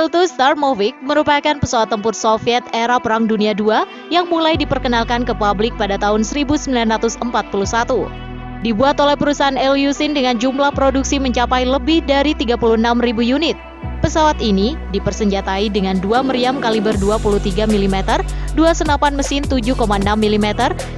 Il-2 Starmovik merupakan pesawat tempur Soviet era Perang Dunia II yang mulai diperkenalkan ke publik pada tahun 1941. Dibuat oleh perusahaan Ilyushin dengan jumlah produksi mencapai lebih dari 36.000 unit. Pesawat ini dipersenjatai dengan dua meriam kaliber 23 mm, dua senapan mesin 7,6 mm,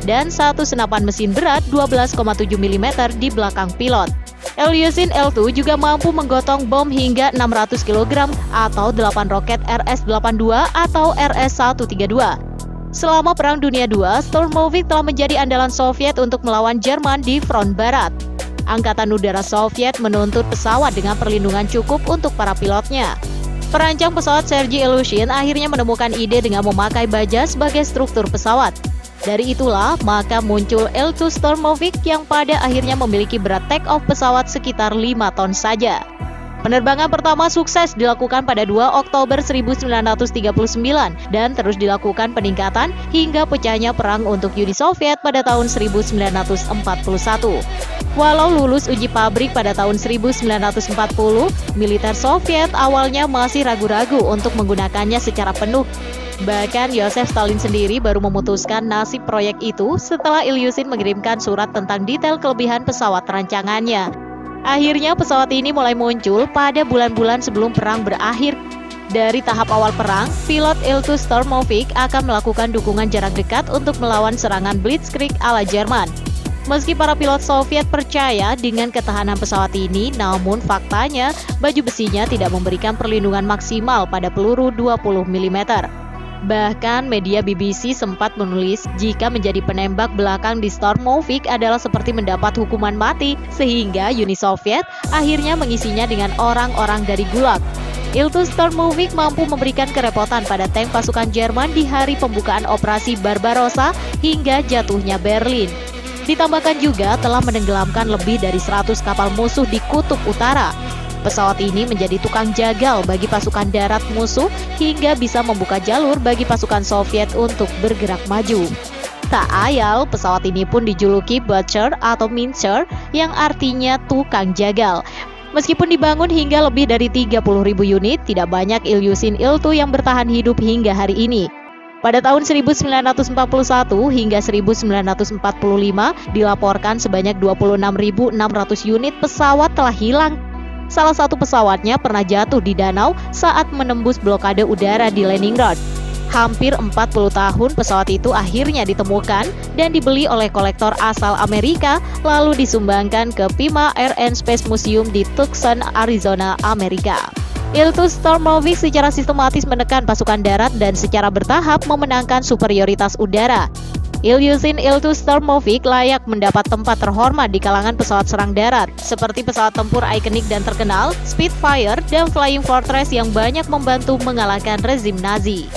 dan satu senapan mesin berat 12,7 mm di belakang pilot. Ilyushin Il-2 juga mampu menggotong bom hingga 600 kg atau 8 roket RS-82 atau RS-132. Selama Perang Dunia II, Starmovik telah menjadi andalan Soviet untuk melawan Jerman di front barat. Angkatan Udara Soviet menuntut pesawat dengan perlindungan cukup untuk para pilotnya. Perancang pesawat Sergei Ilyushin akhirnya menemukan ide dengan memakai baja sebagai struktur pesawat. Dari itulah, maka muncul Il-2 Starmovik yang pada akhirnya memiliki berat take-off pesawat sekitar 5 ton saja. Penerbangan pertama sukses dilakukan pada 2 Oktober 1939 dan terus dilakukan peningkatan hingga pecahnya perang untuk Uni Soviet pada tahun 1941. Walau lulus uji pabrik pada tahun 1940, militer Soviet awalnya masih ragu-ragu untuk menggunakannya secara penuh. Bahkan Joseph Stalin sendiri baru memutuskan nasib proyek itu setelah Ilyushin mengirimkan surat tentang detail kelebihan pesawat rancangannya. Akhirnya pesawat ini mulai muncul pada bulan-bulan sebelum perang berakhir. Dari tahap awal perang, pilot Il-2 Starmovik akan melakukan dukungan jarak dekat untuk melawan serangan Blitzkrieg ala Jerman. Meski para pilot Soviet percaya dengan ketahanan pesawat ini, namun faktanya baju besinya tidak memberikan perlindungan maksimal pada peluru 20 mm. Bahkan media BBC sempat menulis jika menjadi penembak belakang di Starmovik adalah seperti mendapat hukuman mati, sehingga Uni Soviet akhirnya mengisinya dengan orang-orang dari Gulag. Il-2 Starmovik mampu memberikan kerepotan pada tank pasukan Jerman di hari pembukaan operasi Barbarossa hingga jatuhnya Berlin. Ditambahkan juga telah menenggelamkan lebih dari 100 kapal musuh di Kutub Utara. Pesawat ini menjadi tukang jagal bagi pasukan darat musuh hingga bisa membuka jalur bagi pasukan Soviet untuk bergerak maju. Tak ayal, pesawat ini pun dijuluki Butcher atau Mincer yang artinya tukang jagal. Meskipun dibangun hingga lebih dari 30.000 unit, tidak banyak Ilyushin Il-2 yang bertahan hidup hingga hari ini. Pada tahun 1941 hingga 1945 dilaporkan sebanyak 26.600 unit pesawat telah hilang. Salah satu pesawatnya pernah jatuh di danau saat menembus blokade udara di Leningrad. Hampir 40 tahun pesawat itu akhirnya ditemukan dan dibeli oleh kolektor asal Amerika lalu disumbangkan ke Pima Air and Space Museum di Tucson, Arizona, Amerika. Il-2 Starmovik secara sistematis menekan pasukan darat dan secara bertahap memenangkan superioritas udara. Ilyushin Il-2 Starmovik layak mendapat tempat terhormat di kalangan pesawat serang darat, seperti pesawat tempur ikonik dan terkenal, Spitfire dan Flying Fortress yang banyak membantu mengalahkan rezim Nazi.